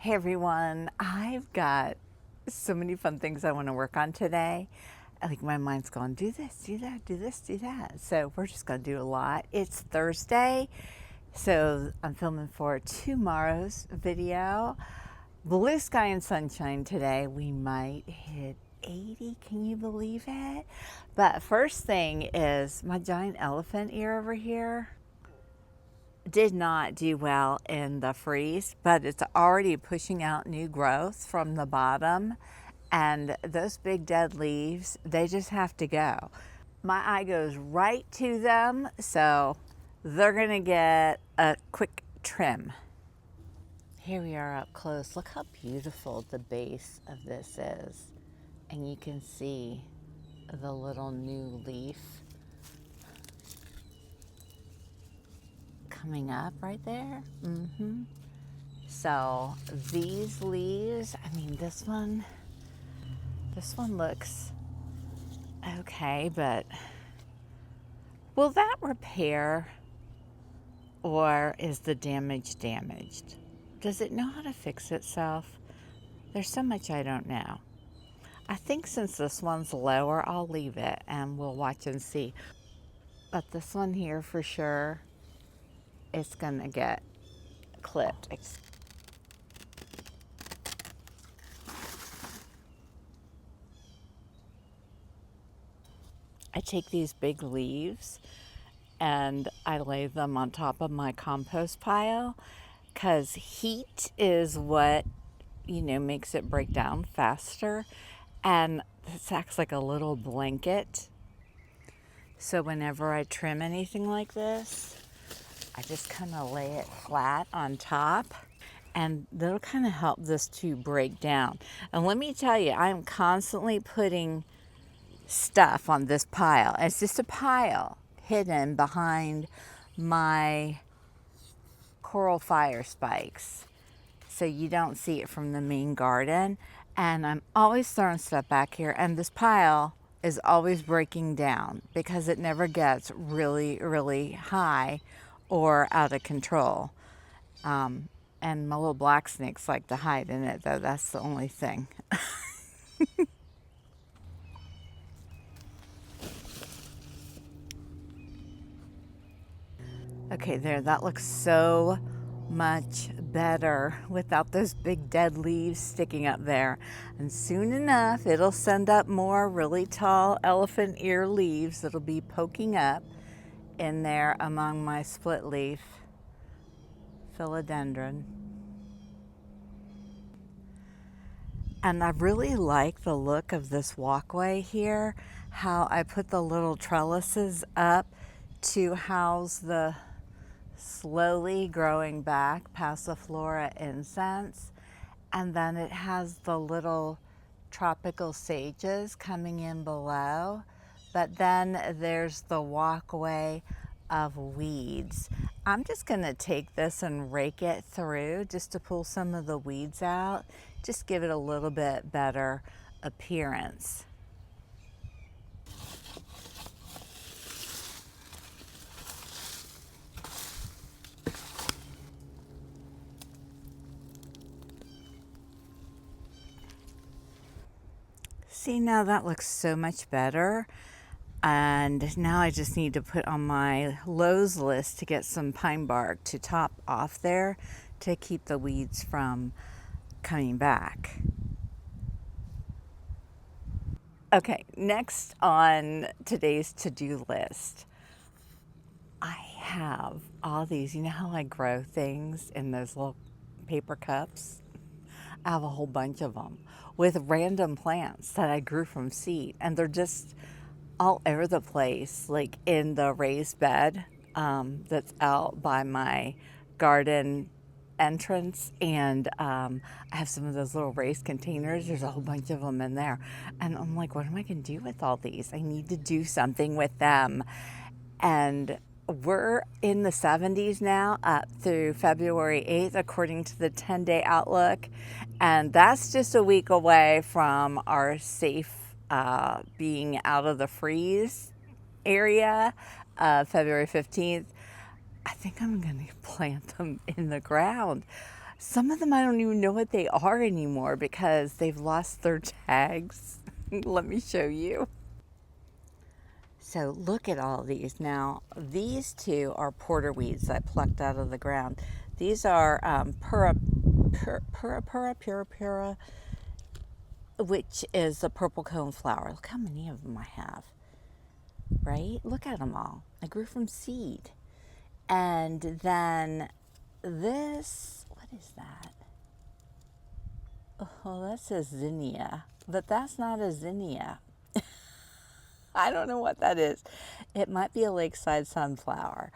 Hey everyone, I've got so many fun things I want to work on today. Like my mind's going, do this, do that, do this, do that. So we're just going to do a lot. It's Thursday, so I'm filming for tomorrow's video. Blue sky and sunshine today. We might hit 80, can you believe it? But first thing is my giant elephant ear over here did not do well in the freeze, but it's already pushing out new growth from the bottom. And those big dead leaves, they just have to go. My eye goes right to them, so they're gonna get a quick trim. Here we are up close. Look how beautiful the base of this is. And you can see the little new leaf coming up right there. So these leaves, I mean, this one looks okay, but will that repair, or is the damage damaged? Does it know how to fix itself? There's so much I don't know. I think since this one's lower, I'll leave it and we'll watch and see. But this one here for sure, it's gonna get clipped. I take these big leaves and I lay them on top of my compost pile because heat is what, makes it break down faster. And this acts like a little blanket. So whenever I trim anything like this, I just kind of lay it flat on top, and that'll kind of help this to break down. And let me tell you, I'm constantly putting stuff on this pile. It's just a pile hidden behind my coral fire spikes, so you don't see it from the main garden. And I'm always throwing stuff back here, and this pile is always breaking down because it never gets really, really high or out of control. And my little black snakes like to hide in it, though. That's the only thing. Okay, there, that looks so much better without those big dead leaves sticking up there. And soon enough, it'll send up more really tall elephant ear leaves that'll be poking up in there among my split leaf philodendron. And I really like the look of this walkway here, how I put the little trellises up to house the slowly growing back Passiflora incense. And then it has the little tropical sages coming in below. But then there's the walkway of weeds. I'm just gonna take this and rake it through just to pull some of the weeds out, just give it a little bit better appearance. See, now that looks so much better. And now I just need to put on my Lowe's list to get some pine bark to top off there to keep the weeds from coming back. Okay, next on today's to-do list, I have all these, you know how I grow things in those little paper cups? I have a whole bunch of them with random plants that I grew from seed, and they're just all over the place, like in the raised bed that's out by my garden entrance. And I have some of those little raised containers. There's a whole bunch of them in there. And I'm like, what am I going to do with all these? I need to do something with them. And we're in the 70s now up through February 8th, according to the 10-day outlook. And that's just a week away from our safe being out of the freeze area, February 15th. I think I'm going to plant them in the ground. Some of them I don't even know what they are anymore because they've lost their tags. Let me show you. So look at all these. Now, these two are porter weeds I plucked out of the ground. These are pura, which is a purple cone flower. Look how many of them I have, right? Look at them all. I grew from seed. And then this, what is that? Oh, that says zinnia, but that's not a zinnia. I don't know what that is. It might be a lakeside sunflower.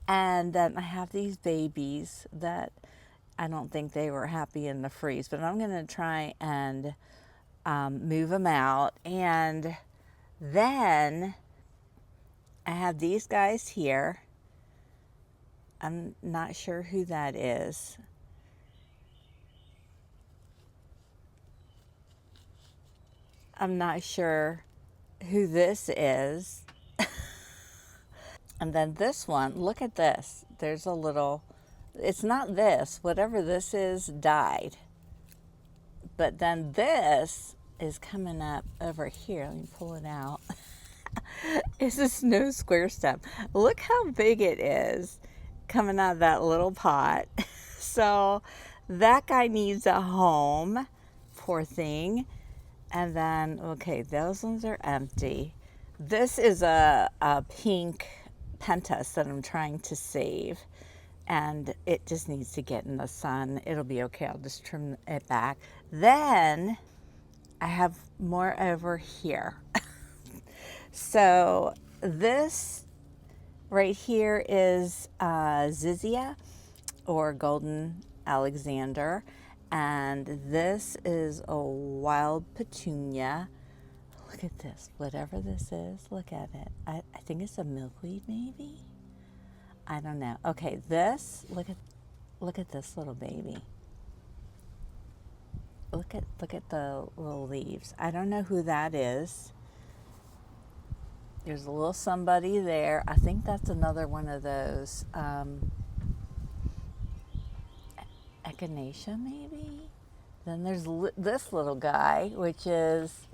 And then I have these babies that I don't think they were happy in the freeze, but I'm going to try and move them out. And then I have these guys here. I'm not sure who that is. I'm not sure who this is. And then this one, look at this. There's a little, it's not this, whatever this is died. But then this is coming up over here. Let me pull it out. It's a snow square stem. Look how big it is coming out of that little pot. So that guy needs a home, poor thing. And then, okay, those ones are empty. This is a pink pentas that I'm trying to save. And it just needs to get in the sun. It'll be okay. I'll just trim it back. Then I have more over here. So this right here is Zinnia or Golden Alexander. And this is a wild petunia. Look at this, whatever this is, look at it. I think it's a milkweed maybe? I don't know. Okay, this, look at this little baby. Look at the little leaves. I don't know who that is. There's a little somebody there. I think that's another one of those echinacea maybe. Then there's this little guy, which is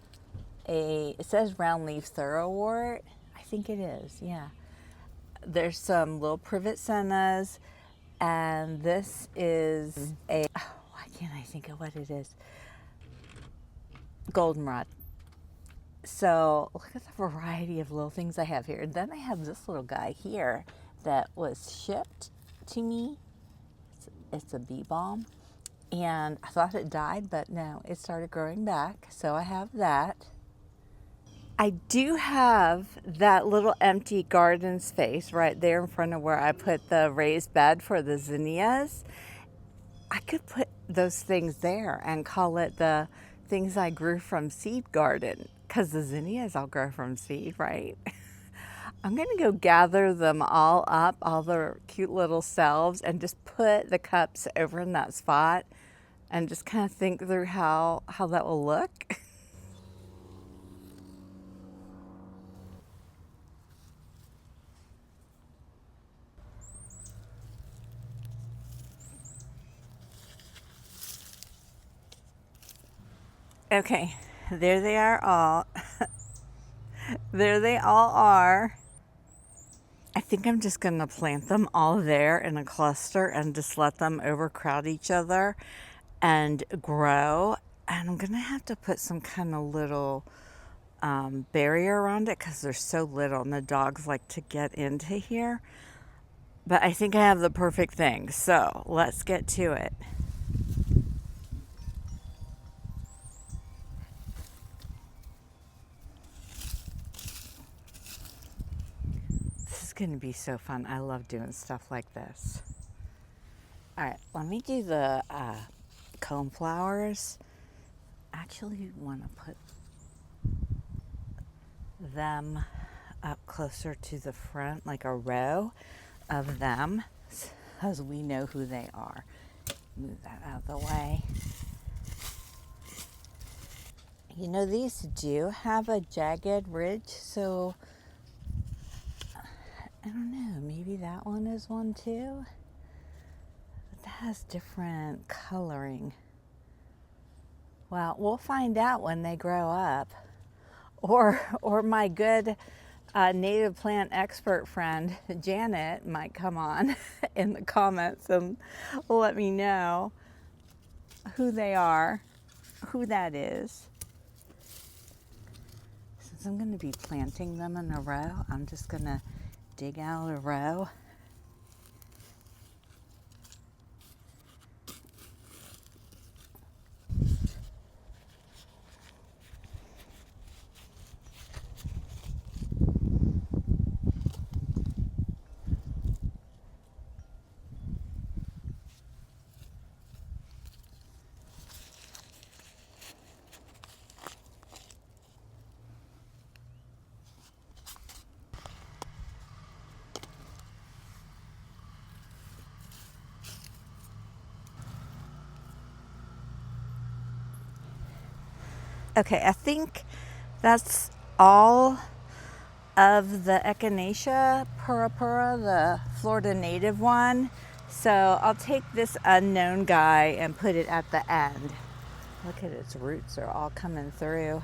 it says round leaf thoroughwort. I think it is, yeah. There's some little privet sennas, and this is a, oh, why can't I think of what it is? Goldenrod. So look at the variety of little things I have here. And then I have this little guy here that was shipped to me. It's a bee balm. And I thought it died, but no, it started growing back. So I have that. I do have that little empty garden space right there in front of where I put the raised bed for the zinnias. I could put those things there and call it the things I grew from seed garden, because the zinnias I'll grow from seed, right? I'm going to go gather them all up, all the cute little selves, and just put the cups over in that spot and just kind of think through how that will look. Okay, there they are all. There they all are. I think I'm just going to plant them all there in a cluster and just let them overcrowd each other and grow. And I'm going to have to put some kind of little barrier around it because they're so little and the dogs like to get into here. But I think I have the perfect thing. So let's get to it. Going to be so fun. I love doing stuff like this. All right, let me do the cone flowers. Actually, you want to put them up closer to the front, like a row of them, because we know who they are. Move that out of the way. You know, these do have a jagged ridge, so I don't know, maybe that one is one too. But has different coloring. Well, we'll find out when they grow up. Or my good native plant expert friend, Janet, might come on in the comments and let me know who they are, who that is. Since I'm going to be planting them in a row, I'm just going to dig out a row. Okay, I think that's all of the Echinacea purpura, the Florida native one. So I'll take this unknown guy and put it at the end. Look at its roots are all coming through.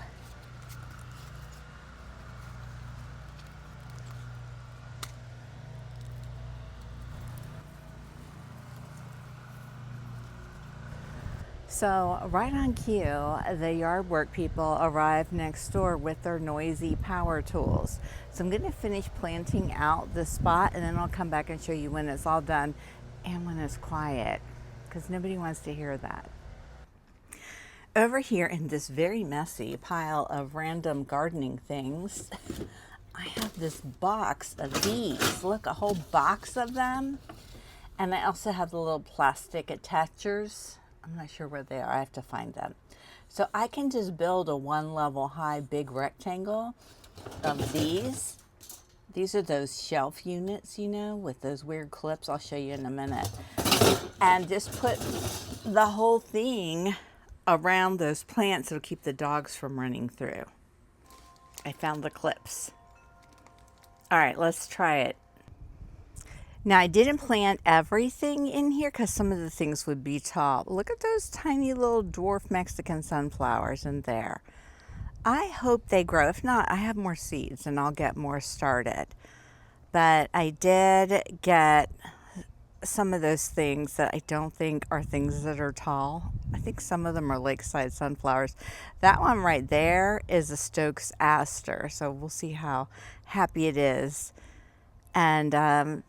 So right on cue, the yard work people arrive next door with their noisy power tools. So I'm going to finish planting out the spot and then I'll come back and show you when it's all done and when it's quiet, because nobody wants to hear that. Over here in this very messy pile of random gardening things, I have this box of these. Look, a whole box of them. And I also have the little plastic attachers. I'm not sure where they are. I have to find them. So I can just build a 1 level high big rectangle of these. These are those shelf units, you know, with those weird clips. I'll show you in a minute. And just put the whole thing around those plants. It'll keep the dogs from running through. I found the clips. All right, let's try it. Now, I didn't plant everything in here because some of the things would be tall. Look at those tiny little dwarf Mexican sunflowers in there. I hope they grow. If not, I have more seeds and I'll get more started. But I did get some of those things that I don't think are things that are tall. I think some of them are lakeside sunflowers. That one right there is a Stokes aster, so we'll see how happy it is. And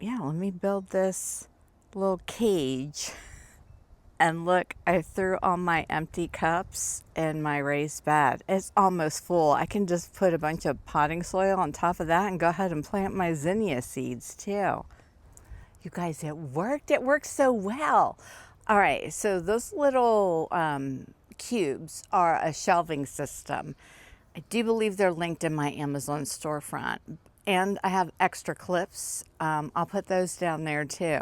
yeah, let me build this little cage. And look, I threw all my empty cups in my raised bed. It's almost full. I can just put a bunch of potting soil on top of that and go ahead and plant my zinnia seeds too. You guys, it worked. It worked so well. All right, so those little cubes are a shelving system. I do believe they're linked in my Amazon storefront. And I have extra clips. I'll put those down there too,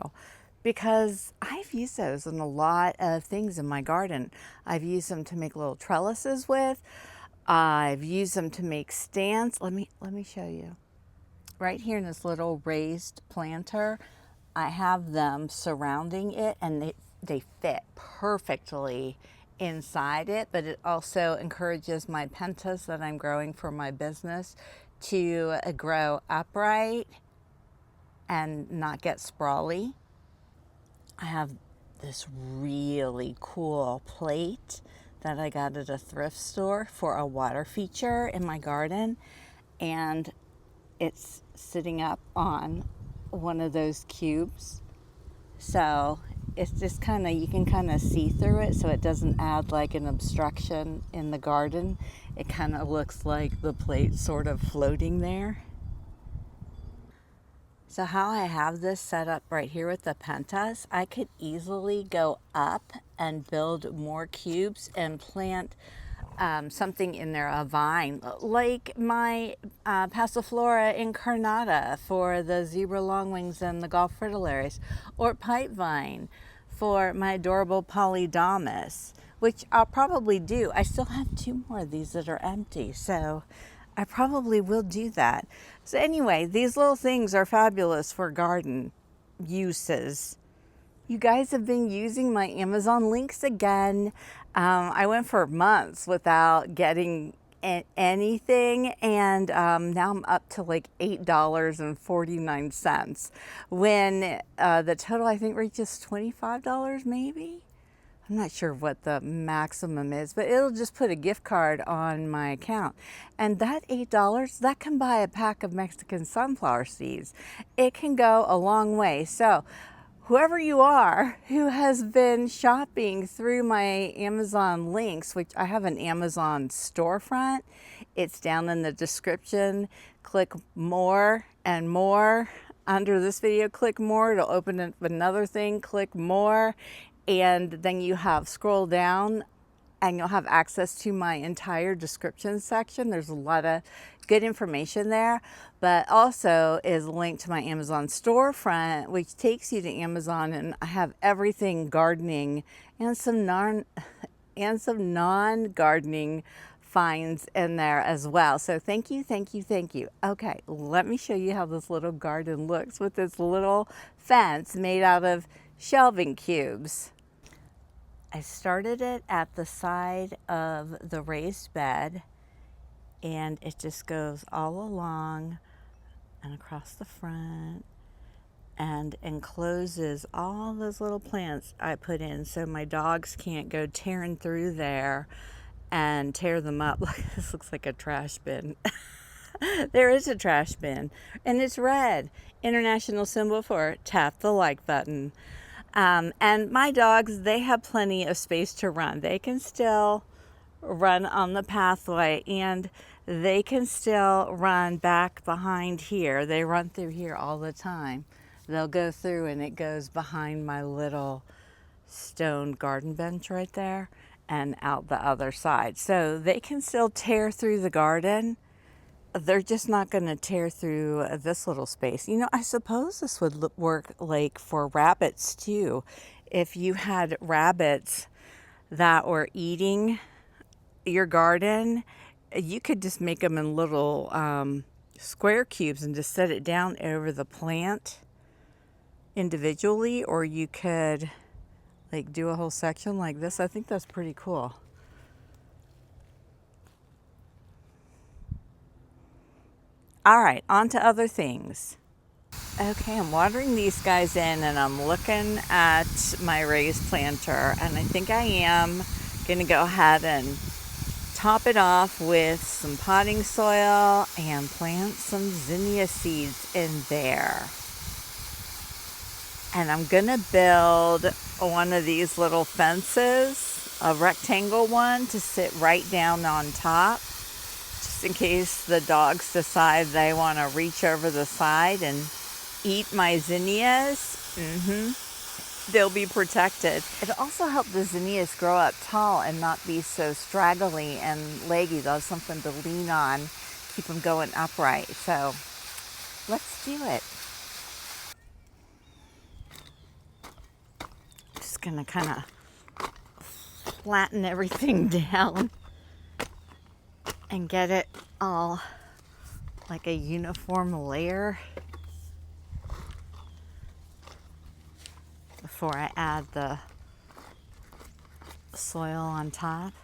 because I've used those in a lot of things in my garden. I've used them to make little trellises with. I've used them to make stands. Let me show you. Right here in this little raised planter, I have them surrounding it, and they fit perfectly inside it, but it also encourages my pentas that I'm growing for my business to grow upright and not get sprawly. I have this really cool plate that I got at a thrift store for a water feature in my garden, and it's sitting up on one of those cubes. So it's just kind of, you can kind of see through it, so it doesn't add like an obstruction in the garden. It kind of looks like the plate sort of floating there. So how I have this set up right here with the pentas, I could easily go up and build more cubes and plant something in there, a vine, like my Passiflora incarnata for the zebra longwings and the Gulf fritillaries, or pipe vine for my adorable polydamas, which I'll probably do. I still have 2 more of these that are empty, so I probably will do that. So anyway, these little things are fabulous for garden uses. You guys have been using my Amazon links again. I went for months without getting anything, and now I'm up to like $8.49 when the total I think reaches $25 maybe. I'm not sure what the maximum is, but it'll just put a gift card on my account. And that $8, that can buy a pack of Mexican sunflower seeds. It can go a long way. So whoever you are who has been shopping through my Amazon links, which I have an Amazon storefront, it's down in the description. Click more and more. Under this video, click more. It'll open up another thing. Click more. And then you have scroll down and you'll have access to my entire description section. There's a lot of good information there, but also is linked to my Amazon storefront, which takes you to Amazon, and I have everything gardening and some non-gardening finds in there as well. So thank you, thank you, thank you. Okay, let me show you how this little garden looks with this little fence made out of shelving cubes. I started it at the side of the raised bed, and it just goes all along and across the front and encloses all those little plants I put in so my dogs can't go tearing through there and tear them up. This looks like a trash bin. There is a trash bin, and it's red. International symbol for tap the like button. And my dogs, they have plenty of space to run. They can still run on the pathway, and they can still run back behind here. They run through here all the time. They'll go through, and it goes behind my little stone garden bench right there and out the other side. So they can still tear through the garden. They're just not going to tear through this little space. You know, I suppose this would work like for rabbits too. If you had rabbits that were eating your garden, you could just make them in little square cubes and just set it down over the plant individually, or you could like do a whole section like this. I think that's pretty cool. All right, on to other things. Okay, I'm watering these guys in, and I'm looking at my raised planter, and I think I am gonna go ahead and top it off with some potting soil and plant some zinnia seeds in there. And I'm gonna build one of these little fences, a rectangle one, to sit right down on top, just in case the dogs decide they want to reach over the side and eat my zinnias. They'll be protected. It'll also help the zinnias grow up tall and not be so straggly and leggy. They'll have something to lean on, keep them going upright. So let's do it. Just gonna kind of flatten everything down and get it all like a uniform layer before I add the soil on top.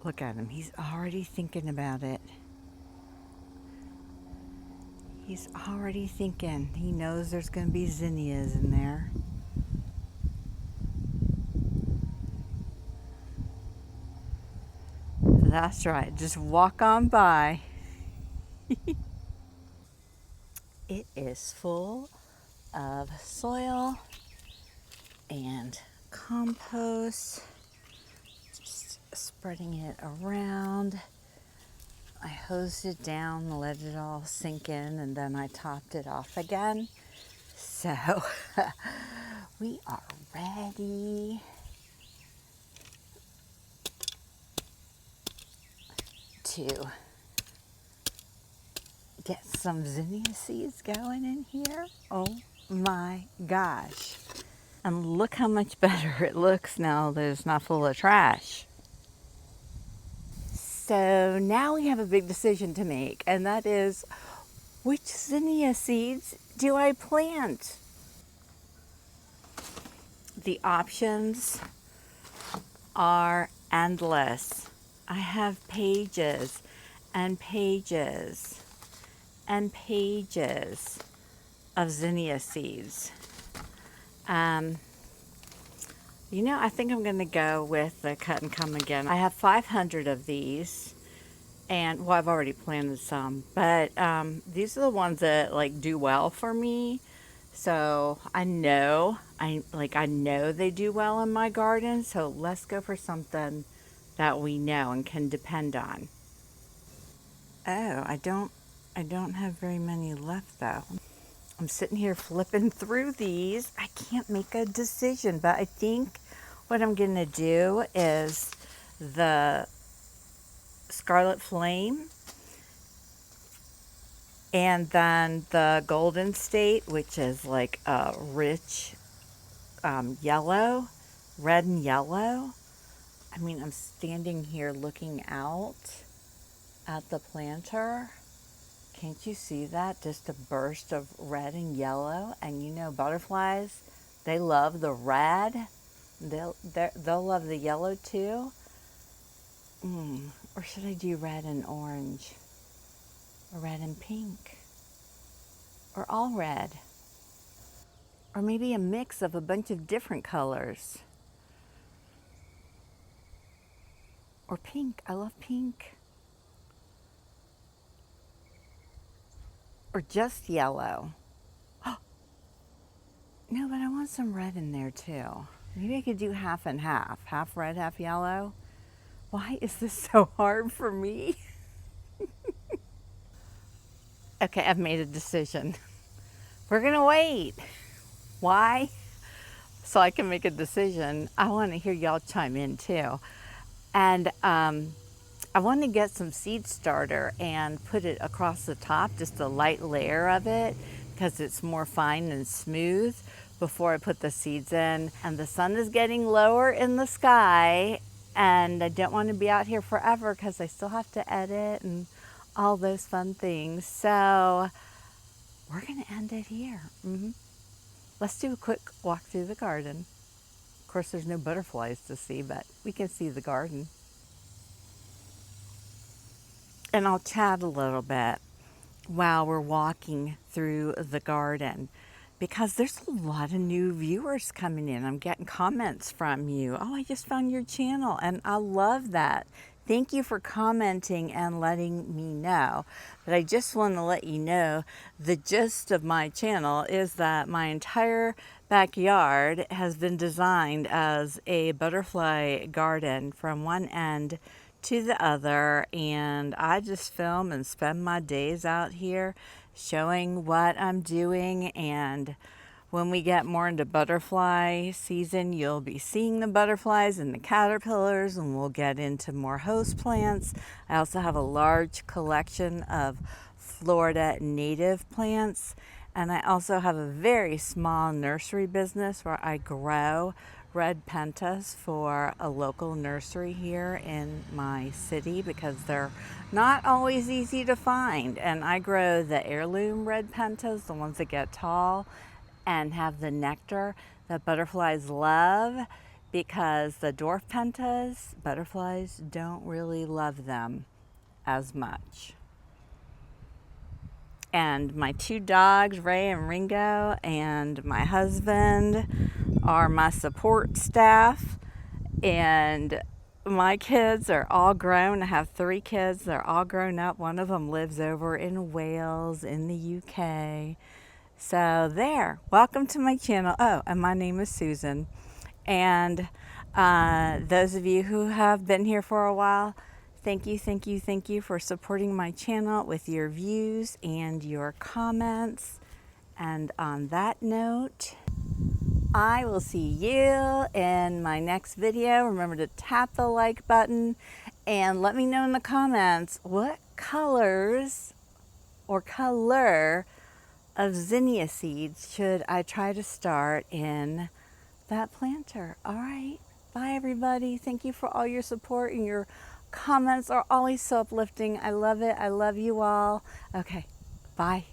Look at him, he's already thinking about it. He's already thinking. He knows there's going to be zinnias in there. That's right. Just walk on by. It is full of soil and compost. Just spreading it around. I hosed it down, let it all sink in, and then I topped it off again. So we are ready to get some zinnia seeds going in here. Oh my gosh. And look how much better it looks now that it's not full of trash. So now we have a big decision to make, and that is, which zinnia seeds do I plant? The options are endless. I have pages and pages and pages of zinnia seeds. I think I'm going to go with the cut and come again. I have 500 of these, and well, I've already planted some, but these are the ones that like do well for me. So I know they do well in my garden. So let's go for something that we know and can depend on. Oh, I don't have very many left though. I'm sitting here flipping through these. I can't make a decision, but I think what I'm gonna do is the Scarlet Flame and then the Golden State, which is like a rich yellow, red and yellow. I mean, I'm standing here looking out at the planter. Can't you see that? Just a burst of red and yellow. And butterflies, they love the red. They'll love the yellow too. Or should I do red and orange? Or red and pink? Or all red? Or maybe a mix of a bunch of different colors? Or pink. I love pink. Or just yellow. No, but I want some red in there too. Maybe I could do half and half. Half red, half yellow. Why is this so hard for me? Okay, I've made a decision. We're gonna wait. Why? So I can make a decision. I want to hear y'all chime in too. And I want to get some seed starter and put it across the top, just a light layer of it, because it's more fine and smooth before I put the seeds in. And the sun is getting lower in the sky, and I don't want to be out here forever because I still have to edit and all those fun things. So we're going to end it here. Let's do a quick walk through the garden. Of course, there's no butterflies to see, but we can see the garden. And I'll chat a little bit while we're walking through the garden, because there's a lot of new viewers coming in. I'm getting comments from you. Oh, I just found your channel, and I love that. Thank you for commenting and letting me know. But I just want to let you know the gist of my channel is that my entire backyard has been designed as a butterfly garden from one end to the other, and I just film and spend my days out here showing what I'm doing. And when we get more into butterfly season, you'll be seeing the butterflies and the caterpillars, and we'll get into more host plants. I also have a large collection of Florida native plants, and I also have a very small nursery business where I grow red pentas for a local nursery here in my city, because they're not always easy to find. And I grow the heirloom red pentas, the ones that get tall and have the nectar that butterflies love, because the dwarf pentas, butterflies don't really love them as much. And my two dogs, Ray and Ringo, and my husband are my support staff. And my kids are all grown. I have 3 kids. They're all grown up. One of them lives over in Wales in the UK. So there, welcome to my channel. Oh, and my name is Susan. And those of you who have been here for a while, thank you for supporting my channel with your views and your comments. And on that note, I will see you in my next video. Remember to tap the like button and let me know in the comments what colors or color of zinnia seeds should I try to start in that planter. All right. Bye, everybody. Thank you for all your support, and your comments are always so uplifting. I love it. I love you all. Okay. Bye.